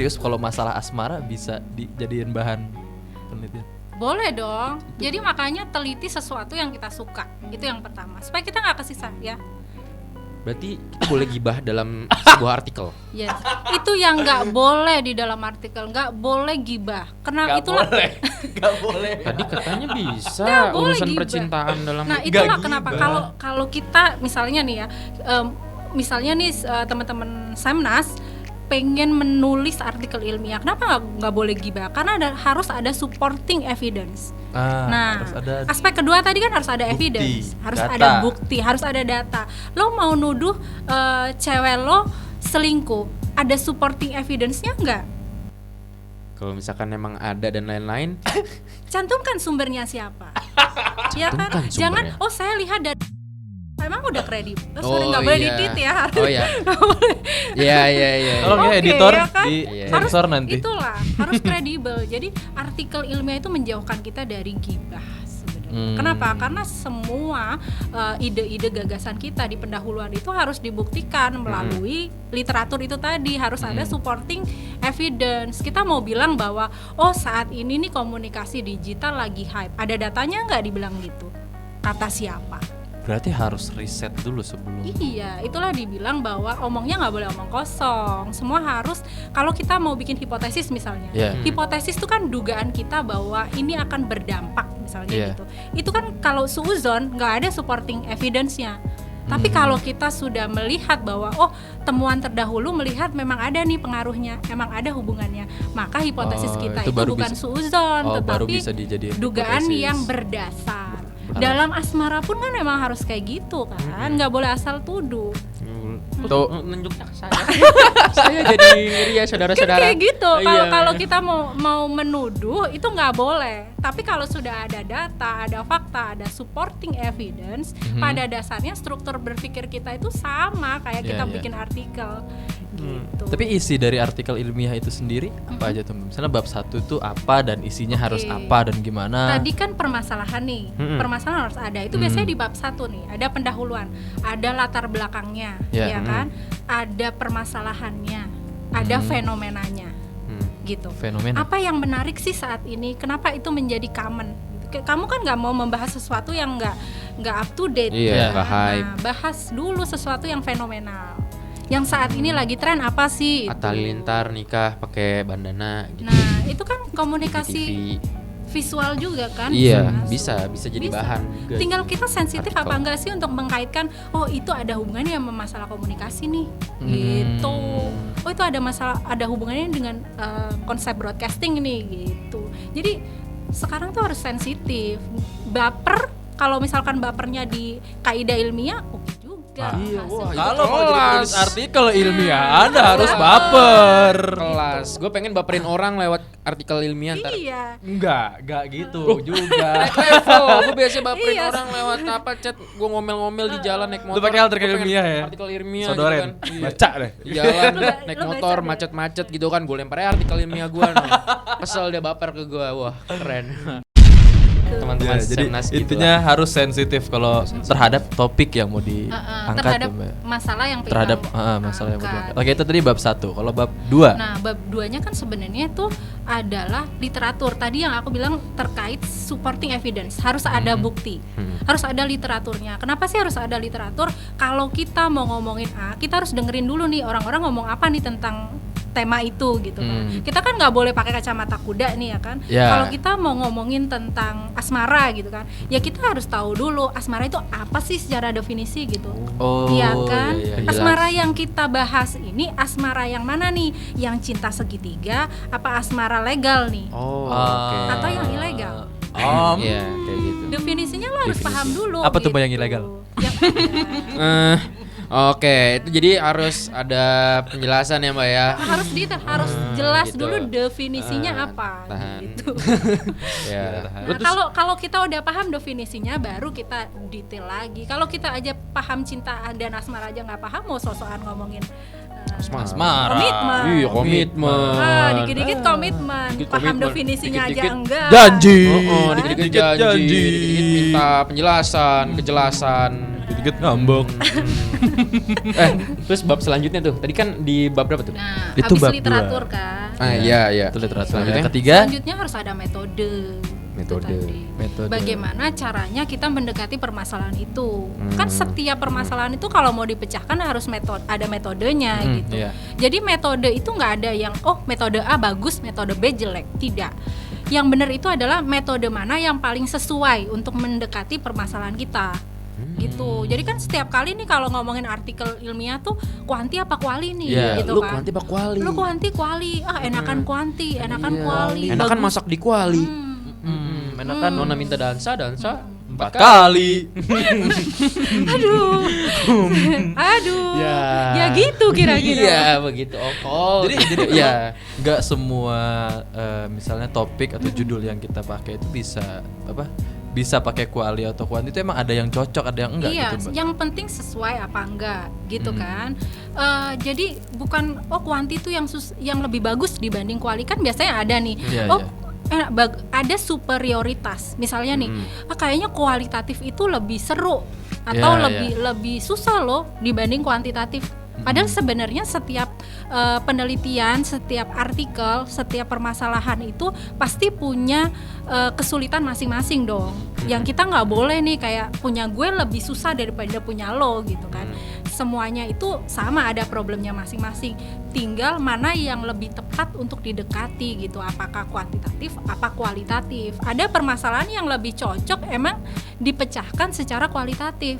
serius kalau masalah asmara bisa dijadiin bahan penelitian? Boleh dong. Jadi makanya teliti sesuatu yang kita suka. Itu yang pertama. Supaya kita nggak kesisa ya. Berarti kita boleh gibah dalam sebuah artikel. Yes. Itu yang nggak boleh di dalam artikel. Nggak boleh gibah. Karena itulah. Nggak boleh. Tadi katanya bisa Nggak boleh urusan gibah. percintaan dalam. Nah itulah kenapa kalau kita misalnya nih ya, misalnya nih teman-teman Semnas pengen menulis artikel ilmiah, kenapa nggak boleh gibah? Karena harus ada supporting evidence. Nah, harus ada aspek kedua tadi kan harus ada bukti, evidence, harus data. ada bukti, harus ada data. Lo mau nuduh cewek lo selingkuh, ada supporting evidence-nya nggak? Kalau misalkan memang ada dan lain-lain, Cantumkan sumbernya siapa? Ya kan? Cantumkan Jangan, sumbernya. saya lihat dari emang udah kredibel. Sorry nggak boleh di-tweet ya. Oh iya. Iya. Tolong ya Oke, editor ya kan? di Harus sensor nanti. Itulah harus kredibel. Jadi artikel ilmiah itu menjauhkan kita dari gibah sebenarnya. Kenapa? Karena semua ide-ide gagasan kita di pendahuluan itu harus dibuktikan melalui literatur itu tadi. Harus ada supporting evidence. Kita mau bilang bahwa saat ini nih komunikasi digital lagi hype. Ada datanya nggak dibilang gitu? Kata siapa? Berarti harus riset dulu sebelum. Iya, itulah dibilang bahwa omongnya nggak boleh omong kosong. Semua harus, kalau kita mau bikin hipotesis misalnya, hipotesis itu kan dugaan kita bahwa ini akan berdampak misalnya gitu. Itu kan kalau suuzon nggak ada supporting evidence-nya. Tapi kalau kita sudah melihat bahwa temuan terdahulu melihat memang ada nih pengaruhnya, memang ada hubungannya, maka hipotesis kita itu bukan suuzon, baru tetapi bisa dijadiin dugaan hipotesis yang berdasar. Dalam asmara pun kan memang harus kayak gitu kan, nggak boleh asal tuduh. Tuh nunjuknya ke saya. Saya jadi ngiri ya saudara-saudara. Kan kayak gitu. Iya. Kalau kita mau menuduh itu nggak boleh. Tapi kalau sudah ada data, ada fakta, ada supporting evidence, pada dasarnya struktur berpikir kita itu sama kayak kita bikin artikel. Gitu. Tapi isi dari artikel ilmiah itu sendiri apa aja tuh? Misalnya bab 1 tuh apa dan isinya harus apa dan gimana? Tadi kan permasalahan nih, permasalahan harus ada. Itu biasanya di bab 1 nih, ada pendahuluan, ada latar belakangnya, ya kan? Ada permasalahannya, ada fenomenanya, gitu. Fenomena. Apa yang menarik sih saat ini? Kenapa itu menjadi common? Kamu kan nggak mau membahas sesuatu yang nggak up to date, Iya, nggak kan? hype. Nah, bahas dulu sesuatu yang fenomenal. Yang saat ini lagi tren apa sih? Atta Halilintar nikah pakai bandana gitu. Nah, itu kan komunikasi TV. visual juga kan? Iya, masuk. bisa jadi bahan juga. Tinggal kita sensitif Artikel. apa enggak sih untuk mengkaitkan, itu ada hubungannya sama masalah komunikasi nih, gitu. Itu ada hubungannya dengan konsep broadcasting nih, gitu. Jadi sekarang tuh harus sensitif. Baper, kalau misalkan bapernya di kaidah ilmiah, oke juga. Iya, wah, Hasil. kalau mau jadi penulis artikel ilmiah, Anda harus Iya. baper. Kelas, gue pengen baperin orang lewat artikel ilmiah ntar. Iya. Enggak gitu juga. Level, gue biasa baperin Iya. orang lewat chat, gue ngomel-ngomel di jalan naik motor. Lu pakai artikel Gua pengen ilmiah ya? Artikel ilmiah Sodoren, gitu kan. Iya. baca deh. Di jalan Lu naik baca motor deh. macet-macet gitu kan, gue lempar aja artikel ilmiah gue. Kesel dia baper ke gue, wah keren. Teman-teman Ya, jadi Semnas gitu intinya lah. harus sensitif kalau terhadap topik yang mau diangkat terhadap tuh, Mbak. masalah yang pengen Terhadap kamu masalah yang mau angkat. diangkat. Oke, itu tadi bab 1. Kalau bab 2. Nah, bab 2-nya kan sebenarnya itu adalah literatur. Tadi yang aku bilang terkait supporting evidence, harus ada bukti. Harus ada literaturnya. Kenapa sih harus ada literatur? Kalau kita mau ngomongin A, kita harus dengerin dulu nih orang-orang ngomong apa nih tentang tema itu gitu kan. Kita kan nggak boleh pakai kacamata kuda nih ya kan. Ya. Kalau kita mau ngomongin tentang asmara gitu kan, ya kita harus tahu dulu asmara itu apa sih secara definisi gitu. Oh, Iya kan? iya, iya. Asmara yang kita bahas ini asmara yang mana nih? Yang cinta segitiga apa asmara legal nih? Oh, Ah. oke. Atau yang ilegal? Iya, kayak gitu. Definisinya lo harus paham dulu. Apa tuh, Mbak, yang gitu. ilegal? Oke, itu jadi harus ada penjelasan ya Mbak ya. Harus jelas gitu. dulu definisinya apa Tahan. gitu. Ya. Nah, kalau kita udah paham definisinya baru kita detail lagi. Kalau kita aja paham cinta dan asmara aja nggak paham, mau sosokan ngomongin Asmara. komitmen. Iya, komitmen. Dikit-dikit komitmen. Dikit Paham komitmen. Definisinya aja Dikit-dikit enggak. Janji. Dikit-dikit Dikit-dikit janji, janji. dikit-dikit minta penjelasan, kejelasan. Dikit ngambek. Terus bab selanjutnya tuh. Tadi kan di bab berapa tuh? Nah, Itu habis bab literatur dua. kan. Iya. Itu literatur. Selanjutnya? Yang ketiga, Selanjutnya harus ada metode. Metode. Itu tadi. Metode. Bagaimana caranya kita mendekati permasalahan itu? Kan setiap permasalahan itu kalau mau dipecahkan harus ada metodenya gitu. iya. Jadi metode itu nggak ada yang metode A bagus, metode B jelek. Tidak. Yang benar itu adalah metode mana yang paling sesuai untuk mendekati permasalahan kita. Gitu. Jadi kan setiap kali nih kalau ngomongin artikel ilmiah tuh kuanti apa kuali nih, Iya. gitu Lu kan. kuanti apa kuali? Lu kuanti kuali. Enakan kuanti, enakan Iya. kuali. Enakan Bagus. masak di kuali. Enakan Nona minta dansa 4 kali. Aduh. Ya. Ya gitu kira-kira. Iya, begitu. Jadi ya. nggak semua misalnya topik atau judul yang kita pakai itu bisa pakai kuali atau kuanti, itu emang ada yang cocok, ada yang enggak Iya, gitu, Mbak. yang penting sesuai apa enggak gitu kan. Jadi bukan kuanti itu yang lebih bagus dibanding kuali, kan biasanya ada nih. Iya, Ada superioritas. Misalnya nih, kayaknya kualitatif itu lebih seru atau Iya, lebih susah loh dibanding kuantitatif. Padahal sebenarnya setiap penelitian, setiap artikel, setiap permasalahan itu pasti punya kesulitan masing-masing dong. Yang kita nggak boleh nih kayak punya gue lebih susah daripada punya lo gitu kan. Semuanya itu sama, ada problemnya masing-masing. Tinggal mana yang lebih tepat untuk didekati gitu. Apakah kuantitatif, apa kualitatif. Ada permasalahan yang lebih cocok emang dipecahkan secara kualitatif.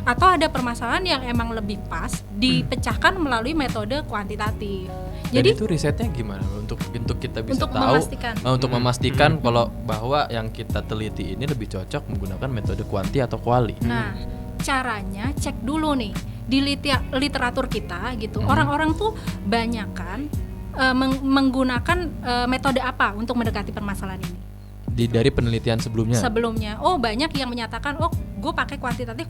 Atau ada permasalahan yang emang lebih pas dipecahkan melalui metode kuantitatif. Jadi Jadi itu risetnya gimana untuk kita bisa Untuk tahu memastikan. Untuk memastikan kalau bahwa yang kita teliti ini lebih cocok menggunakan metode kuanti atau kuali. Nah, caranya cek dulu nih di literatur kita gitu. Orang-orang tuh banyakan menggunakan metode apa untuk mendekati permasalahan ini. Dari penelitian sebelumnya. Sebelumnya, banyak yang menyatakan, gue pakai kuantitatif.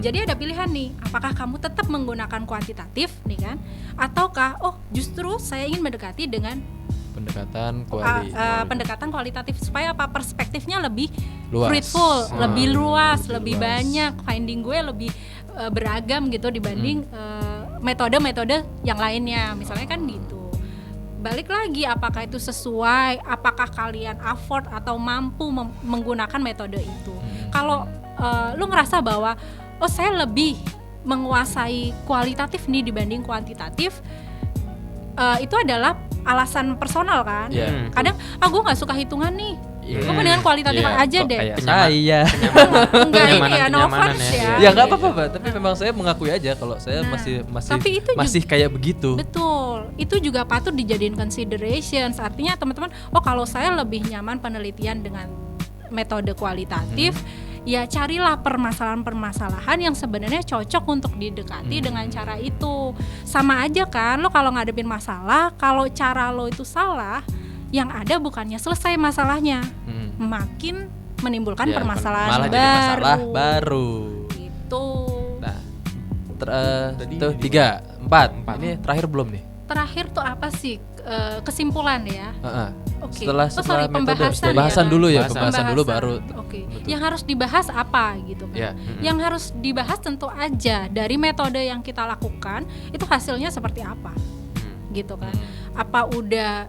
Jadi ada pilihan nih, apakah kamu tetap menggunakan kuantitatif nih kan, ataukah justru saya ingin mendekati dengan pendekatan kuali. pendekatan kualitatif supaya perspektifnya lebih Luas. fruitful, lebih luas, lebih lebih luas. banyak, finding gue lebih beragam gitu dibanding metode-metode yang lainnya, misalnya kan gitu. Balik lagi, apakah itu sesuai, apakah kalian afford atau mampu menggunakan metode itu. Kalau lu ngerasa bahwa saya lebih menguasai kualitatif nih dibanding kuantitatif, itu adalah alasan personal kan. Iya. Kadang gue nggak suka hitungan nih, gue mendingan kualitatif Iya, aja kok deh. kayak saya. Enggak ini ya, no kenyamanan offense ya. ya. Ya nggak apa-apa, Pak. Tapi memang saya mengakui aja kalau saya Nah, tapi itu masih kayak begitu. Betul, itu juga patut dijadiin considerations. Artinya teman-teman, kalau saya lebih nyaman penelitian dengan metode kualitatif, ya carilah permasalahan-permasalahan yang sebenarnya cocok untuk didekati dengan cara itu. Sama aja kan, lo kalau ngadepin masalah, kalau cara lo itu salah, yang ada bukannya selesai masalahnya, makin menimbulkan Ya, permasalahan malah baru. jadi masalah baru. Gitu. Nah, Tadi 3, 4. Ini terakhir belum nih? Terakhir tuh apa sih kesimpulan ya? Oke. Setelah metode, pembahasan pembahasan ya. dulu ya, Pembahasan. pembahasan dulu baru. Oke. Betul. Yang harus dibahas apa gitu kan? Ya. Yang harus dibahas tentu aja dari metode yang kita lakukan itu hasilnya seperti apa, gitu kan? Apa udah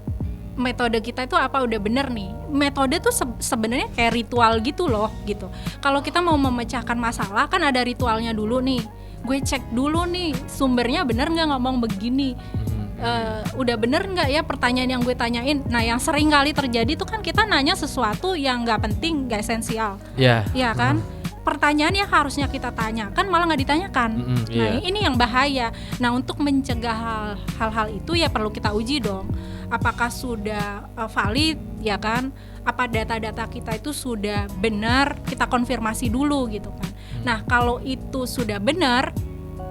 metode kita itu apa udah bener nih? Metode tuh sebenarnya kayak ritual gitu loh, gitu. Kalau kita mau memecahkan masalah kan ada ritualnya dulu nih. Gue cek dulu nih sumbernya bener nggak ngomong begini. Udah bener nggak ya pertanyaan yang gue tanyain. Nah, yang sering kali terjadi tuh kan kita nanya sesuatu yang nggak penting, nggak esensial, Ya. ya kan? Pertanyaan yang harusnya kita tanyakan malah nggak ditanyakan. Nah, iya. ini yang bahaya. Nah, untuk mencegah hal-hal itu ya perlu kita uji dong. Apakah sudah valid, ya kan? Apa data-data kita itu sudah benar? Kita konfirmasi dulu gitu kan. Nah, kalau itu sudah benar,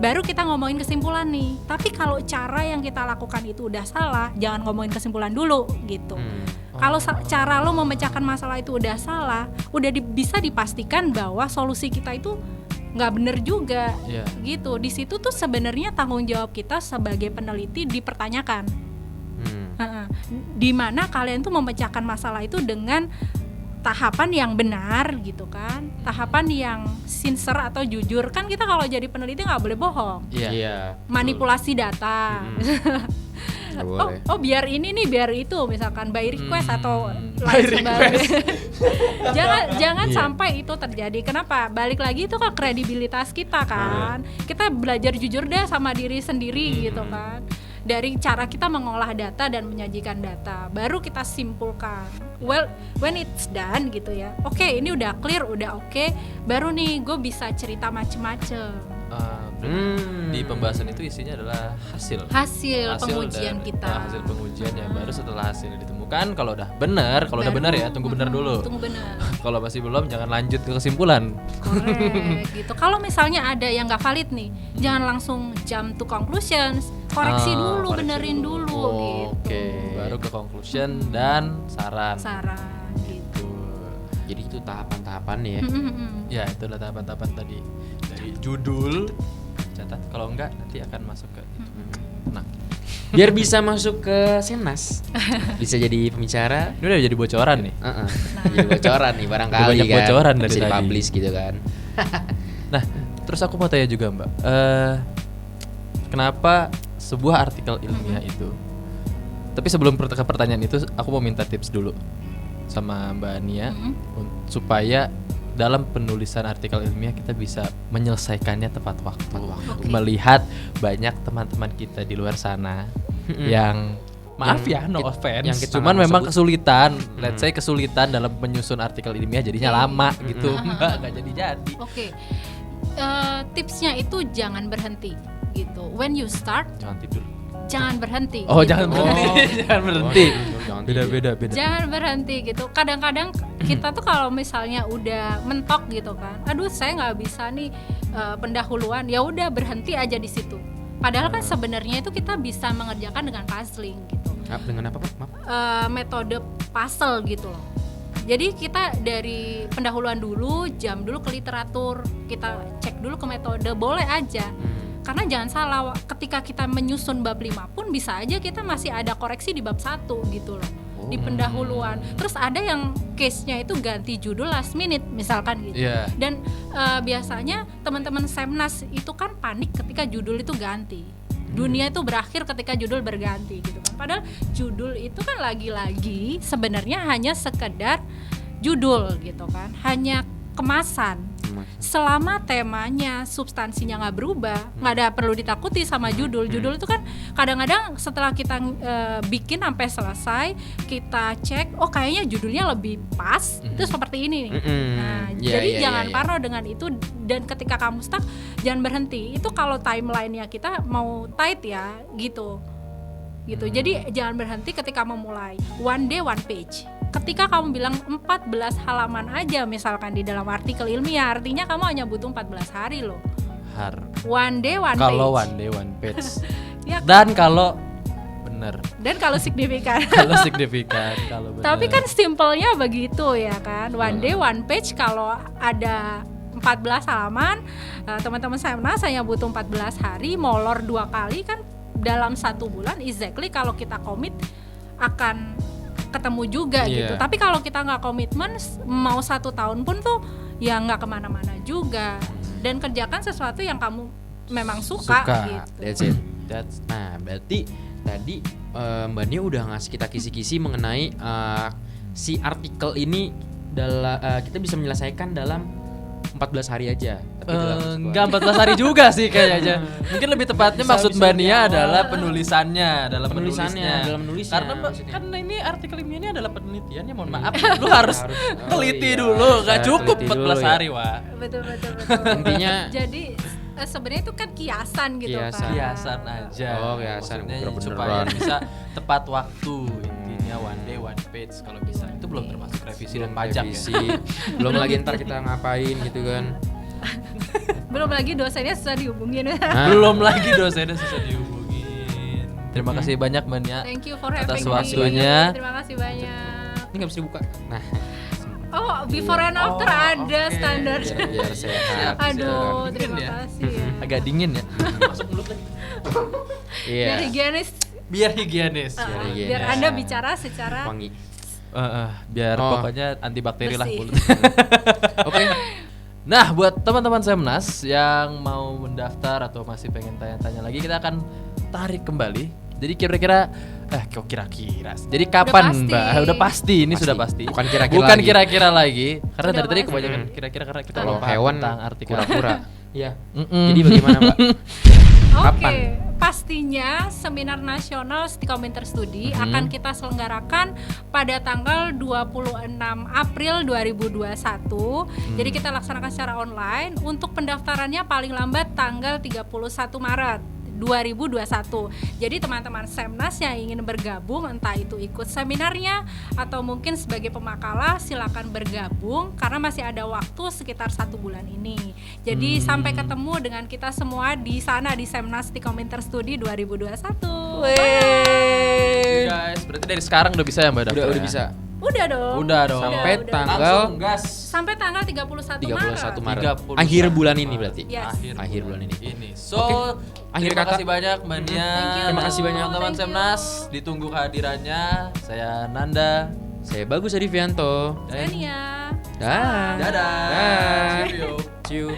baru kita ngomongin kesimpulan nih. Tapi kalau cara yang kita lakukan itu udah salah, jangan ngomongin kesimpulan dulu gitu. Kalau cara lo memecahkan masalah itu udah salah, udah bisa dipastikan bahwa solusi kita itu nggak bener juga, gitu. Di situ tuh sebenarnya tanggung jawab kita sebagai peneliti dipertanyakan. Di mana kalian tuh memecahkan masalah itu dengan tahapan yang benar gitu kan, tahapan yang sincere atau jujur. Kan kita kalau jadi peneliti nggak boleh bohong, Iya. manipulasi data. Nggak boleh. Oh biar ini nih biar itu, misalkan by request atau By lain request. sebagainya. jangan Iya. sampai itu terjadi. Kenapa? Balik lagi itu ke kredibilitas kita kan. Kita belajar jujur deh sama diri sendiri gitu kan. Dari cara kita mengolah data dan menyajikan data, baru kita simpulkan. Well, when it's done gitu ya. Oke, ini udah clear, udah oke. Baru nih gue bisa cerita macem-macem. Di pembahasan itu isinya adalah hasil Pengujian dari- kita. hasil pengujian ya. Baru setelah hasilnya ditemukan, kalau udah benar, kalau udah benar ya tunggu benar dulu. Tunggu benar. Kalau masih belum, jangan lanjut ke kesimpulan. Korek gitu. Kalau misalnya ada yang nggak valid nih, jangan langsung jump to conclusions. Koreksi dulu, koreksi benerin dulu gitu. Oke. Baru ke conclusion dan saran. Saran gitu. Jadi itu tahapan-tahapan ya. Ya, itu adalah tahapan-tahapan tadi. Dari judul, catat. Kalau enggak nanti akan masuk ke itu. Nah, Biar bisa masuk ke Semnas, bisa jadi pembicara. ini udah jadi bocoran nih. Jadi bocoran nih barangkali Banyak kan. bocoran dari bisa tadi. dipublish gitu kan. Nah, terus aku mau tanya juga Mbak, kenapa sebuah artikel ilmiah itu? Tapi sebelum ke pertanyaan itu, aku mau minta tips dulu sama Mbak Nia supaya dalam penulisan artikel ilmiah kita bisa menyelesaikannya tepat waktu. Oke. Melihat banyak teman-teman kita di luar sana yang maaf ya, no offense, yang kita cuman nggak memang sebut. kesulitan, let's say kesulitan dalam menyusun artikel ilmiah jadinya lama gitu, Mbak, nggak jadi. Oke. Tipsnya itu jangan berhenti gitu. When you start, Jangan tidur. jangan berhenti. Oh, gitu. jangan berhenti. Jangan berhenti. Jangan Beda. Jangan berhenti gitu. Kadang-kadang kita tuh kalau misalnya udah mentok gitu kan, aduh saya nggak bisa nih pendahuluan, ya udah berhenti aja di situ. Padahal kan sebenarnya itu kita bisa mengerjakan dengan puzzling gitu. Dengan apa Pak? Maaf. Metode puzzle gitu loh. Jadi kita dari pendahuluan dulu, jam dulu ke literatur, kita cek dulu ke metode, boleh aja. Karena jangan salah, ketika kita menyusun bab 5 pun bisa aja kita masih ada koreksi di bab 1 gitu loh. Di pendahuluan. Terus ada yang case-nya itu ganti judul last minute misalkan gitu. Iya. Dan biasanya teman-teman Semnas itu kan panik ketika judul itu ganti. Dunia itu berakhir ketika judul berganti gitu kan. Padahal judul itu kan lagi-lagi sebenarnya hanya sekedar judul gitu kan. Hanya kemasan. Selama temanya, substansinya nggak berubah, nggak ada perlu ditakuti sama judul. Judul itu kan kadang-kadang setelah kita bikin sampai selesai, kita cek, oh kayaknya judulnya lebih pas, itu seperti ini nih. Nah, jadi jangan parno dengan itu. Dan ketika kamu stuck, jangan berhenti. Itu kalau timelinenya kita mau tight ya, gitu. Jadi jangan berhenti ketika memulai. One day one page. Ketika kamu bilang 14 halaman aja misalkan di dalam artikel ilmiah, artinya kamu hanya butuh 14 hari loh. One day one page. Kalau one day one page. Ya, Dan kalau benar. dan kalau signifikan. Kalau signifikan, kalau benar. Tapi kan simpelnya begitu ya kan. One day one page kalau ada 14 halaman, teman-teman Semnas hanya butuh 14 hari, molor 2 kali kan dalam 1 bulan exactly. Kalau kita komit akan ketemu juga gitu. Tapi kalau kita nggak komitmen, mau 1 tahun pun tuh ya nggak kemana-mana juga. Dan kerjakan sesuatu yang kamu memang suka. Gitu. That's it. Nah, berarti tadi Mbak Nia udah ngasih kita kisi-kisi mengenai si artikel ini kita bisa menyelesaikan dalam 14 hari aja. Tapi enggak 14 hari juga sih kayaknya. Mungkin lebih tepatnya maksud Mbak Nia adalah penulisannya, dalam menulisnya. Karena kan ini artikel ini adalah penelitiannya, mohon maaf. Lu harus teliti dulu, enggak cukup 14 hari, Wak. Betul. Intinya jadi sebenarnya itu kan kiasan gitu kan. Kiasan aja. Oh, kiasan. Maksudnya supaya bisa tepat waktu. Intinya one day one page kalau bisa. Itu belum termasuk revisi dan pajak ya. Belum lagi ntar kita ngapain gitu kan. Belum lagi dosennya susah dihubungin. Belum lagi dosennya susah dihubungin. Terima kasih banyak Mbak Nia. Thank you for having atas me. waktunya. Terima kasih banyak. Ini nggak bisa dibuka. Nah, Oh, before and after ada standar. biar sehat. Aduh, terima ya. kasih. Ya. Agak dingin ya. Masuk mulut lagi. Iya. Biar higienis. Biar higienis. Biar Anda bicara secara Wangi. Biar pokoknya antibakteri lah mulut. Oke. Nah, buat teman-teman Semnas yang mau mendaftar atau masih pengen tanya-tanya lagi, kita akan tarik kembali. Jadi kira-kira kok kira-kira. Jadi kapan, Mbak? Udah pasti, ini sudah pasti. Bukan kira-kira lagi. Karena dari tadi kebanyakan kira-kira karena kita kalau hewan tentang artikel. Pura-pura. Iya. Jadi bagaimana, Mbak? Oke, pastinya seminar nasional Stikomenter Studi akan kita selenggarakan pada tanggal 26 April 2021. Jadi kita laksanakan secara online. Untuk pendaftarannya paling lambat tanggal 31 Maret 2021. Jadi teman-teman Semnas yang ingin bergabung, entah itu ikut seminarnya atau mungkin sebagai pemakalah, silakan bergabung karena masih ada waktu sekitar 1 bulan ini. Jadi sampai ketemu dengan kita semua di sana di Semnas Stikomenter Studi 2021. Wey. Guys, berarti dari sekarang udah bisa ya Mbak daftar? Udah bisa. Udah dong. Sampai tanggal sampai tanggal 31 Maret. Akhir bulan ini berarti. Yes. Akhir bulan ini. So, akhir terima kasih banyak Mbak Nia. Terima kasih banyak teman-teman Semnas. Ditunggu kehadirannya. Saya Nanda. Saya Bagus Adivianto. Saya Nia. Dadah. Dadah. See you.